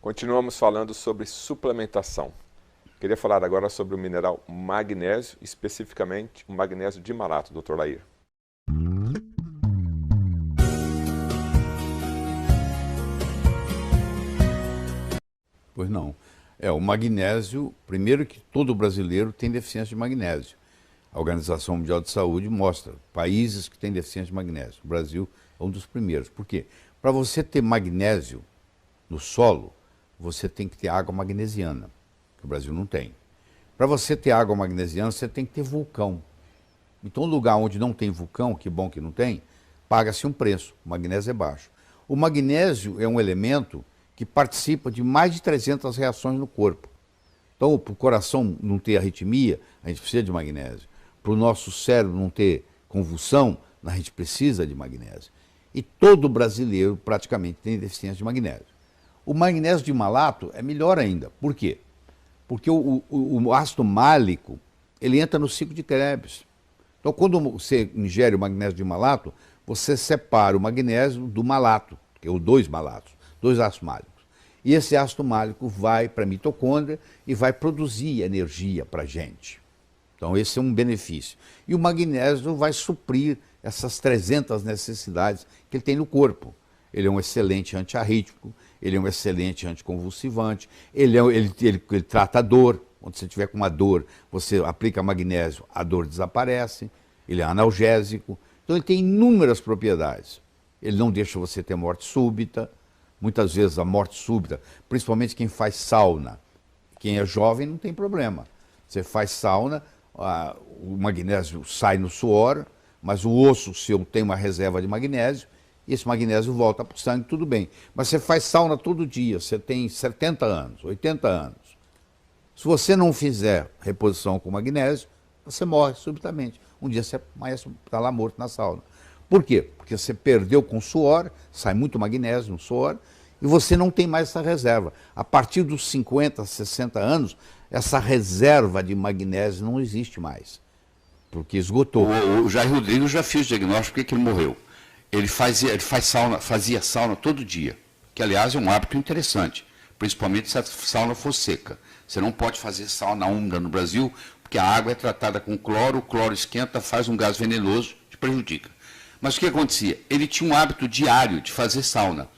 Continuamos falando sobre suplementação. Queria falar agora sobre o mineral magnésio, especificamente o magnésio de malato, Dr. Lair. Pois não. O magnésio, primeiro que todo brasileiro tem deficiência de magnésio. A Organização Mundial de Saúde mostra países que têm deficiência de magnésio. O Brasil é um dos primeiros. Por quê? Para você ter magnésio no solo, você tem que ter água magnesiana, que o Brasil não tem. Para você ter água magnesiana, você tem que ter vulcão. Então, um lugar onde não tem vulcão, que bom que não tem, paga-se um preço. O magnésio é baixo. O magnésio é um elemento que participa de mais de 300 reações no corpo. Então, para o coração não ter arritmia, a gente precisa de magnésio. Para o nosso cérebro não ter convulsão, a gente precisa de magnésio. E todo brasileiro praticamente tem deficiência de magnésio. O magnésio de malato é melhor ainda. Por quê? Porque o ácido málico, ele entra no ciclo de Krebs. Então, quando você ingere o magnésio de malato, você separa o magnésio do malato, que é o dois malatos, dois ácidos málicos. E esse ácido málico vai para a mitocôndria e vai produzir energia para a gente. Então, esse é um benefício. E o magnésio vai suprir essas 300 necessidades que ele tem no corpo. Ele é um excelente antiarrítmico, ele é um excelente anticonvulsivante, ele trata a dor. Quando você tiver com uma dor, você aplica magnésio, a dor desaparece. Ele é analgésico. Então, ele tem inúmeras propriedades. Ele não deixa você ter morte súbita. Muitas vezes a morte súbita, principalmente quem faz sauna. Quem é jovem não tem problema. Você faz sauna, o magnésio sai no suor, mas o osso seu tem uma reserva de magnésio, e esse magnésio volta para o sangue, tudo bem. Mas você faz sauna todo dia, você tem 70 anos, 80 anos. Se você não fizer reposição com magnésio, você morre subitamente. Um dia você está lá morto na sauna. Por quê? Porque você perdeu com suor, sai muito magnésio no suor, e você não tem mais essa reserva. A partir dos 50, 60 anos, essa reserva de magnésio não existe mais, porque esgotou. O Jair Rodrigues já fez o diagnóstico, por que ele morreu? Ele fazia sauna todo dia, que aliás é um hábito interessante, principalmente se a sauna for seca. Você não pode fazer sauna úmida no Brasil, porque a água é tratada com cloro, o cloro esquenta, faz um gás venenoso, te prejudica. Mas o que acontecia? Ele tinha um hábito diário de fazer sauna.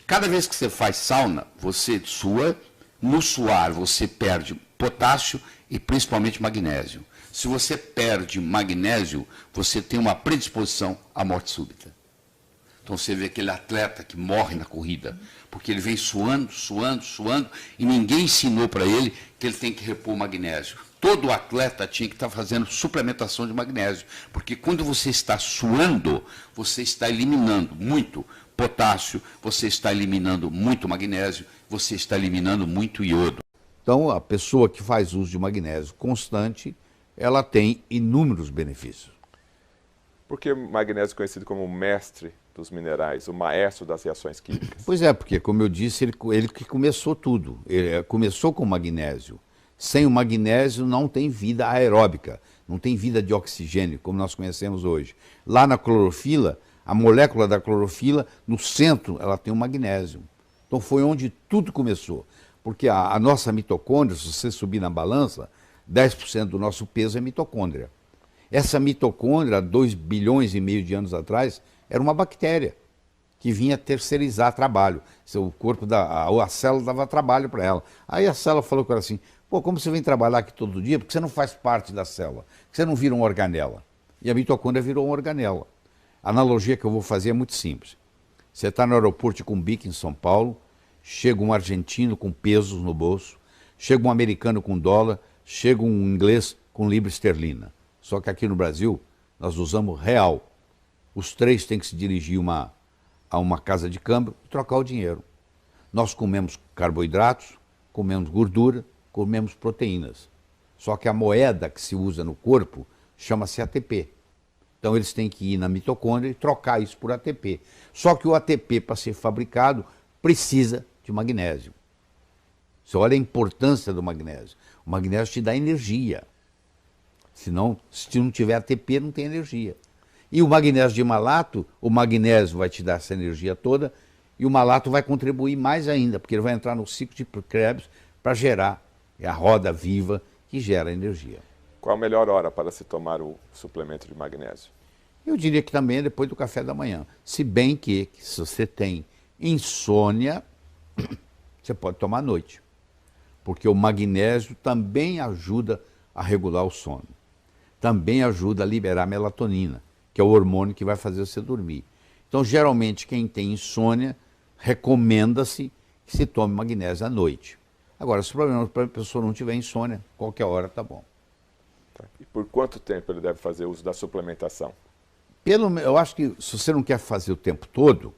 Cada vez que você faz sauna, você sua, no suar você perde potássio e principalmente magnésio. Se você perde magnésio, você tem uma predisposição à morte súbita. Então você vê aquele atleta que morre na corrida, porque ele vem suando, suando, suando, e ninguém ensinou para ele que ele tem que repor magnésio. Todo atleta tinha que estar fazendo suplementação de magnésio, porque quando você está suando, você está eliminando muito potássio, você está eliminando muito magnésio, você está eliminando muito iodo. Então, a pessoa que faz uso de magnésio constante, ela tem inúmeros benefícios. Por que o magnésio é conhecido como o mestre dos minerais, o maestro das reações químicas? Pois é, porque, como eu disse, ele que começou tudo. Ele começou com o magnésio. Sem o magnésio não tem vida aeróbica, não tem vida de oxigênio, como nós conhecemos hoje. Lá na clorofila, a molécula da clorofila, no centro, ela tem o magnésio. Então foi onde tudo começou. Porque a nossa mitocôndria, se você subir na balança, 10% do nosso peso é mitocôndria. Essa mitocôndria, 2 bilhões e meio de anos atrás, era uma bactéria que vinha terceirizar trabalho. O corpo, a célula dava trabalho para ela. Aí a célula falou com ela assim, pô, como você vem trabalhar aqui todo dia, porque você não faz parte da célula, porque você não vira uma organela. E a mitocôndria virou uma organela. A analogia que eu vou fazer é muito simples. Você está no aeroporto de Cumbica, em São Paulo, chega um argentino com pesos no bolso, chega um americano com dólar, chega um inglês com libra esterlina. Só que aqui no Brasil, nós usamos real. Os três têm que se dirigir a uma casa de câmbio e trocar o dinheiro. Nós comemos carboidratos, comemos gordura, comemos proteínas. Só que a moeda que se usa no corpo chama-se ATP. Então eles têm que ir na mitocôndria e trocar isso por ATP. Só que o ATP, para ser fabricado, precisa de magnésio. Você olha a importância do magnésio. O magnésio te dá energia. Senão, se não tiver ATP, não tem energia. E o magnésio de malato, o magnésio vai te dar essa energia toda, E o malato vai contribuir mais ainda, porque ele vai entrar no ciclo de Krebs para gerar, é a roda viva que gera energia. Qual a melhor hora para se tomar o suplemento de magnésio? Eu diria que também é depois do café da manhã. Se bem que se você tem insônia, você pode tomar à noite. Porque o magnésio também ajuda a regular o sono. Também ajuda a liberar melatonina, que é o hormônio que vai fazer você dormir. Então, geralmente, quem tem insônia, recomenda-se que se tome magnésio à noite. Agora, se o problema para a pessoa não tiver insônia, qualquer hora está bom. Tá. E por quanto tempo ele deve fazer uso da suplementação? Eu acho que se você não quer fazer o tempo todo,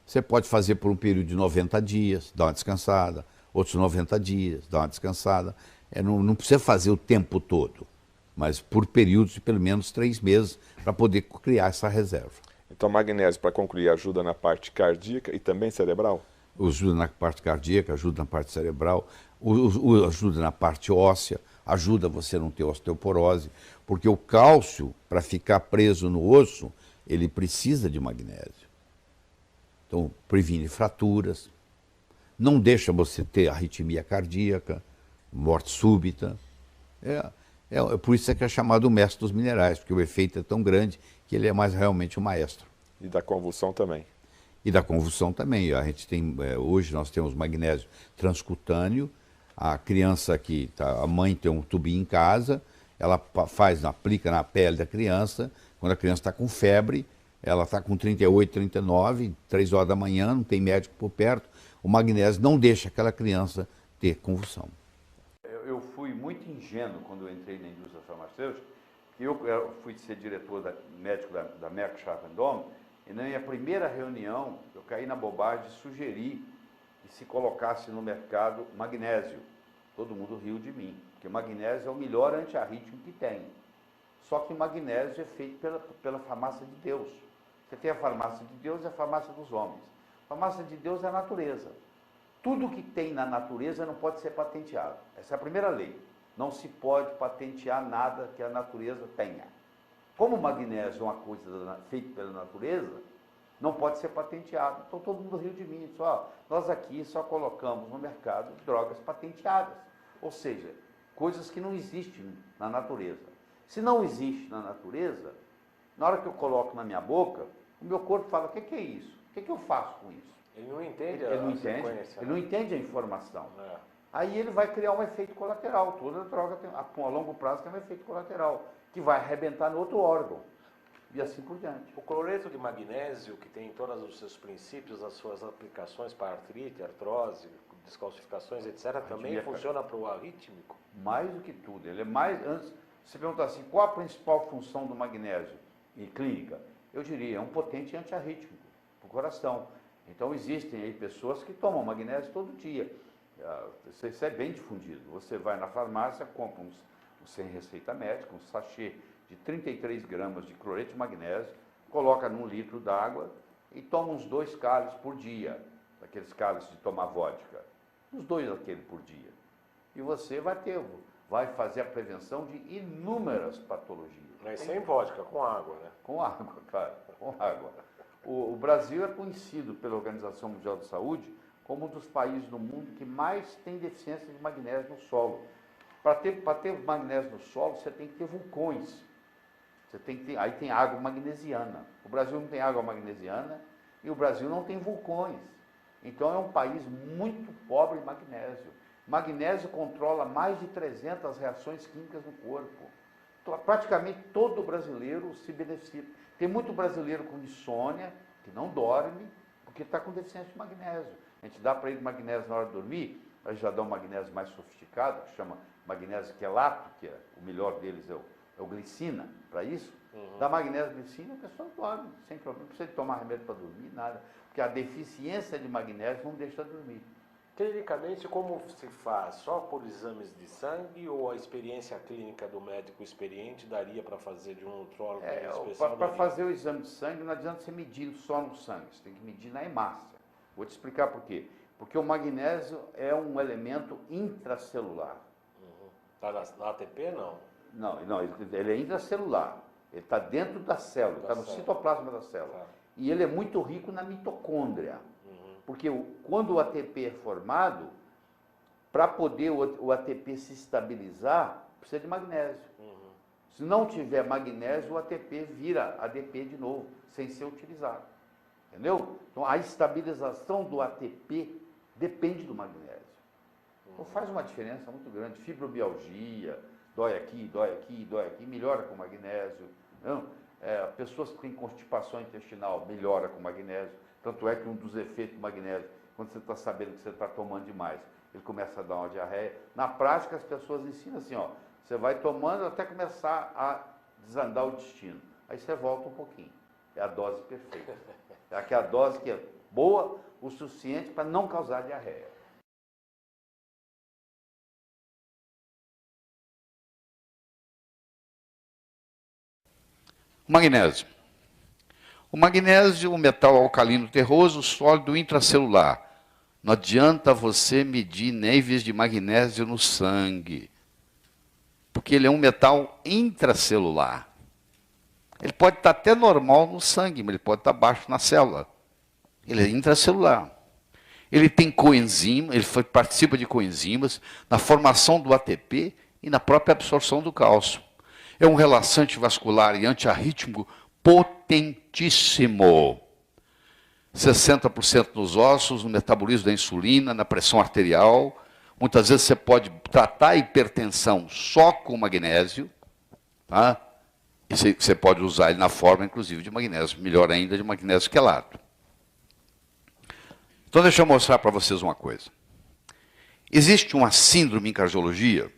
você pode fazer por um período de 90 dias, dar uma descansada, outros 90 dias, dar uma descansada. Não precisa fazer o tempo todo, mas por períodos de pelo menos 3 meses para poder criar essa reserva. Então, magnésio, para concluir, ajuda na parte cardíaca e também cerebral? Ajuda na parte cardíaca, ajuda na parte cerebral, ajuda na parte óssea, ajuda você a não ter osteoporose, porque o cálcio, para ficar preso no osso, ele precisa de magnésio. Então, previne fraturas, não deixa você ter arritmia cardíaca, morte súbita. Por isso é que é chamado o mestre dos minerais, porque o efeito é tão grande que ele é mais realmente o maestro. E da convulsão também? E da convulsão também. A gente tem, hoje nós temos magnésio transcutâneo. A criança a mãe tem um tubinho em casa, ela aplica na pele da criança. Quando a criança está com febre, ela está com 38, 39, 3 horas da manhã, não tem médico por perto. O magnésio não deixa aquela criança ter convulsão. Eu fui muito ingênuo quando eu entrei na indústria farmacêutica, porque eu fui ser diretor médico da Merck Sharp & Dohme, e na minha primeira reunião eu caí na bobagem de sugerir que se colocasse no mercado magnésio. Todo mundo riu de mim, porque o magnésio é o melhor antiarrítmico que tem. Só que o magnésio é feito pela farmácia de Deus. Você tem a farmácia de Deus e a farmácia dos homens. A farmácia de Deus é a natureza. Tudo que tem na natureza não pode ser patenteado. Essa é a primeira lei. Não se pode patentear nada que a natureza tenha. Como o magnésio é uma coisa feita pela natureza, não pode ser patenteado. Então todo mundo riu de mim. Disse, nós aqui só colocamos no mercado drogas patenteadas. Ou seja, coisas que não existem na natureza. Se não existe na natureza, na hora que eu coloco na minha boca, o meu corpo fala, o que é isso? O que eu faço com isso? Ele não entende Ele não entende a informação. Aí ele vai criar um efeito colateral. Toda droga a longo prazo tem um efeito colateral, que vai arrebentar no outro órgão. E assim por diante. O cloreto de magnésio, que tem todos os seus princípios, as suas aplicações para artrite, artrose, descalcificações, etc., também funciona para o arrítmico? Mais do que tudo. Ele é mais... Antes, você perguntar assim, qual a principal função do magnésio em clínica? Eu diria, é um potente antiarrítmico para o coração. Então existem aí pessoas que tomam magnésio todo dia. Isso é bem difundido. Você vai na farmácia, compra sem receita médica, um sachê de 33 gramas de cloreto de magnésio, coloca num litro d'água e toma uns 2 cálices por dia, daqueles cálices de tomar vodka. Uns 2 daquele por dia. E você vai fazer a prevenção de inúmeras patologias. Mas sem vodka, com água, né? Com água, claro, com água. O Brasil é conhecido pela Organização Mundial de Saúde como um dos países no mundo que mais tem deficiência de magnésio no solo. Para ter magnésio no solo, você tem que ter vulcões. Aí tem água magnesiana. O Brasil não tem água magnesiana e o Brasil não tem vulcões. Então é um país muito pobre em magnésio. Magnésio controla mais de 300 reações químicas no corpo. Praticamente todo brasileiro se beneficia. Tem muito brasileiro com insônia, que não dorme, porque está com deficiência de magnésio. A gente dá para ele magnésio na hora de dormir, a gente já dá um magnésio mais sofisticado, que chama magnésio quelato, que o melhor deles é o glicina, para isso. Dá magnésio glicina, a pessoa dorme, sem problema. Não precisa de tomar remédio para dormir, nada. Porque a deficiência de magnésio não deixa dormir. Clinicamente, como se faz? Só por exames de sangue ou a experiência clínica do médico experiente daria para fazer de um nutrólogo especial? Para fazer o exame de sangue, não adianta você medir só no sangue, você tem que medir na hemácia. Vou te explicar por quê. Porque o magnésio é um elemento intracelular. Está na ATP, não? Não, ele é intracelular. Ele está dentro da célula, está no citoplasma da célula. E ele é muito rico na mitocôndria. Porque quando o ATP é formado, para poder o ATP se estabilizar, precisa de magnésio. Se não tiver magnésio, o ATP vira ADP de novo, sem ser utilizado. Entendeu? Então, a estabilização do ATP depende do magnésio. Então, faz uma diferença muito grande. Fibromialgia, dói aqui, dói aqui, dói aqui, melhora com magnésio. Não? Pessoas que têm constipação intestinal, melhora com magnésio. Tanto é que um dos efeitos do magnésio, quando você está sabendo que você está tomando demais, ele começa a dar uma diarreia. Na prática, as pessoas ensinam assim, ó, você vai tomando até começar a desandar o intestino. Aí você volta um pouquinho. É a dose perfeita. É aquela dose que é boa o suficiente para não causar diarreia. Magnésio. O magnésio, o metal alcalino terroso, sólido intracelular. Não adianta você medir níveis de magnésio no sangue, porque ele é um metal intracelular. Ele pode estar até normal no sangue, mas ele pode estar baixo na célula. Ele é intracelular. Ele tem coenzima, ele participa de coenzimas na formação do ATP e na própria absorção do cálcio. É um relaxante vascular e antiarrítmico potentíssimo. 60% nos ossos, no metabolismo da insulina, na pressão arterial. Muitas vezes você pode tratar a hipertensão só com magnésio, tá? E você pode usar ele na forma, inclusive, de magnésio, melhor ainda, de magnésio quelato. Então, deixa eu mostrar para vocês uma coisa. Existe uma síndrome em cardiologia,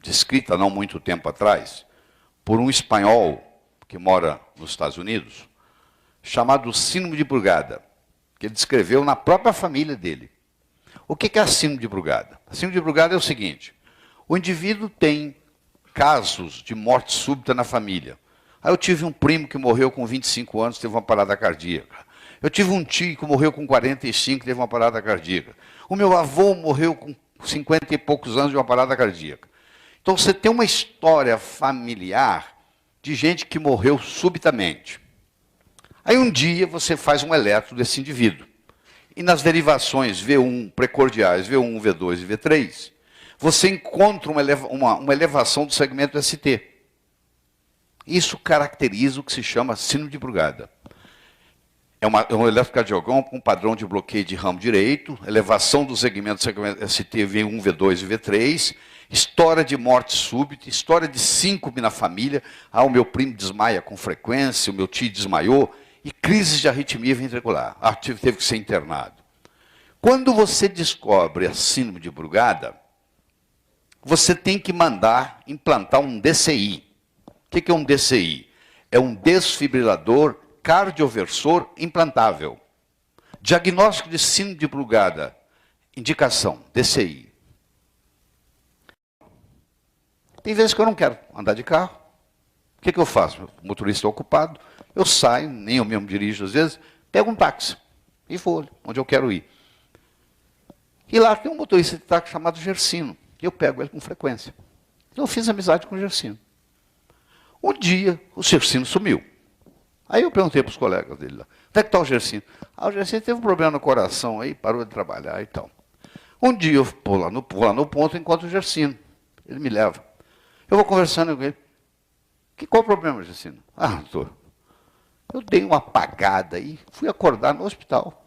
descrita há não muito tempo atrás, por um espanhol que mora nos Estados Unidos, chamado síndrome de Brugada, que ele descreveu na própria família dele. O que é a síndrome de Brugada? A síndrome de Brugada é o seguinte: o indivíduo tem casos de morte súbita na família. Aí eu tive um primo que morreu com 25 anos, teve uma parada cardíaca. Eu tive um tio que morreu com 45, teve uma parada cardíaca. O meu avô morreu com 50 e poucos anos de uma parada cardíaca. Então você tem uma história familiar de gente que morreu subitamente. Aí um dia você faz um eletro desse indivíduo. E nas derivações V1 precordiais, V1, V2 e V3, você encontra uma elevação do segmento ST. Isso caracteriza o que se chama síndrome de Brugada. É um eletrocardiograma com padrão de bloqueio de ramo direito, elevação do segmento ST V1, V2 e V3, história de morte súbita, história de síncope na família. O meu primo desmaia com frequência, o meu tio desmaiou, e crises de arritmia ventricular. Teve que ser internado. Quando você descobre a síndrome de Brugada, você tem que mandar implantar um DCI. O que é um DCI? É um desfibrilador cardioversor implantável. Diagnóstico de síndrome de Brugada. Indicação, DCI. Tem vezes que eu não quero andar de carro. O que eu faço? O motorista é ocupado. Eu saio, nem eu mesmo dirijo às vezes, pego um táxi e vou onde eu quero ir. E lá tem um motorista de táxi chamado Gersino. Eu pego ele com frequência. Eu fiz amizade com o Gersino. Um dia, o Gersino sumiu. Aí eu perguntei para os colegas dele lá, onde é que está o Gersino? O Gersino teve um problema no coração, aí parou de trabalhar e tal. Um dia eu vou lá no ponto e encontro o Gersino. Ele me leva. Eu vou conversando com ele. Qual o problema, Gersino? Doutor, eu dei uma apagada e fui acordar no hospital.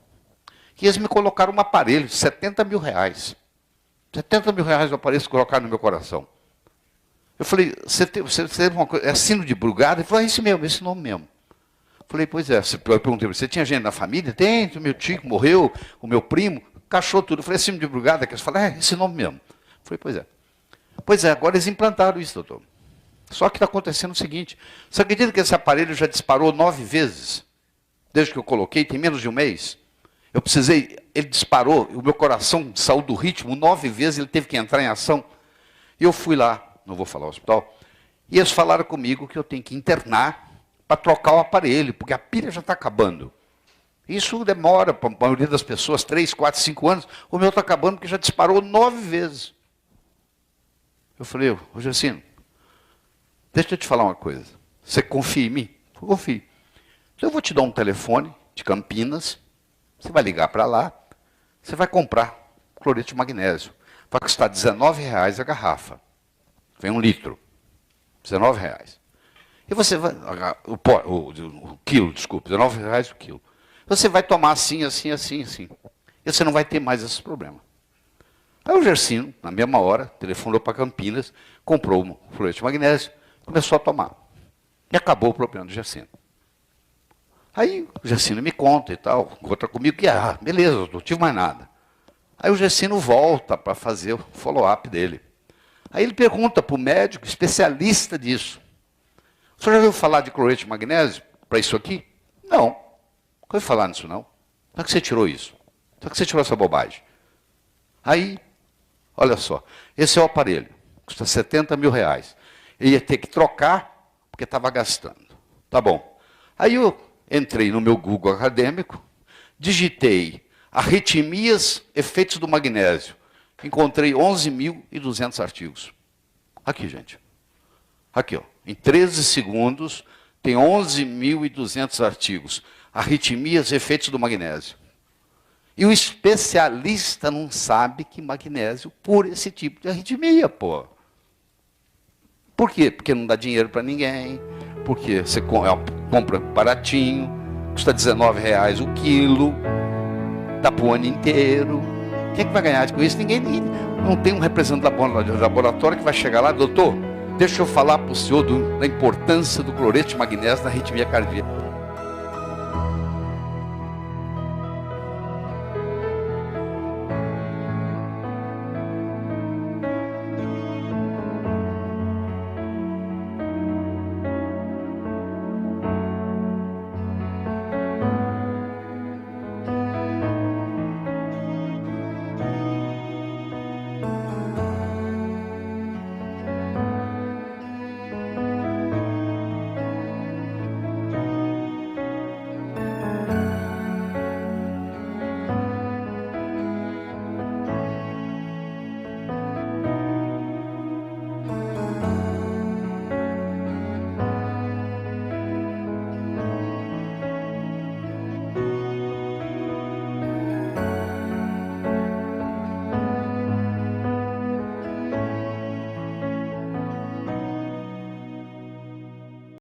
E eles me colocaram um aparelho de 70 mil reais. 70 mil reais o aparelho que colocaram no meu coração. Eu falei, você teve uma coisa, é síndrome de Brugada? Ele falou, é esse mesmo, esse nome mesmo. Eu falei, pois é. Eu perguntei, você tinha gente na família? Tem, o meu tio morreu, o meu primo, cachou tudo. Eu falei, é síndrome de Brugada? Eles falaram, esse nome mesmo. Eu falei, pois é. Pois é, agora eles implantaram isso, doutor. Só que está acontecendo o seguinte, você acredita que esse aparelho já disparou 9 vezes? Desde que eu coloquei, tem menos de um mês. Eu precisei, ele disparou, o meu coração saiu do ritmo 9 vezes, ele teve que entrar em ação. E eu fui lá, não vou falar o hospital, e eles falaram comigo que eu tenho que internar para trocar o aparelho, porque a pilha já está acabando. Isso demora, para a maioria das pessoas, 3, 4, 5 anos, o meu está acabando porque já disparou 9 vezes. Eu falei, ô Gersino, deixa eu te falar uma coisa. Você confia em mim? Eu confio. Então eu vou te dar um telefone de Campinas, você vai ligar para lá, Você vai comprar cloreto de magnésio. Vai custar R$19 a garrafa. Vem 1 litro. R$19. E você vai... O quilo, desculpa. R$19 o quilo. Você vai tomar assim, assim, assim, assim. E você não vai ter mais esses problemas. Aí o Gersino, na mesma hora, telefonou para Campinas, comprou um cloreto de magnésio, começou a tomar. E acabou o problema do Gersino. Aí o Gersino me conta e tal, conta comigo que, beleza, não tive mais nada. Aí o Gersino volta para fazer o follow-up dele. Aí ele pergunta para o médico, especialista disso, o senhor já ouviu falar de cloreto de magnésio para isso aqui? Não, não ouviu falar nisso não. Como é que você tirou isso? Como é que você tirou essa bobagem? Aí, olha só, esse é o aparelho, custa R$70 mil. Ele ia ter que trocar, porque estava gastando. Tá bom. Aí eu entrei no meu Google acadêmico, digitei arritmias, efeitos do magnésio. Encontrei 11.200 artigos. Aqui, gente. Aqui, ó. Em 13 segundos, tem 11.200 artigos. Arritmias, efeitos do magnésio. E o especialista não sabe que magnésio cura esse tipo de arritmia, pô. Por quê? Porque não dá dinheiro para ninguém, porque você compra baratinho, custa R$19 o quilo, dá para o ano inteiro. Quem é que vai ganhar com isso? Ninguém. Não tem um representante do laboratório que vai chegar lá, doutor, deixa eu falar para o senhor da importância do cloreto de magnésio na arritmia cardíaca.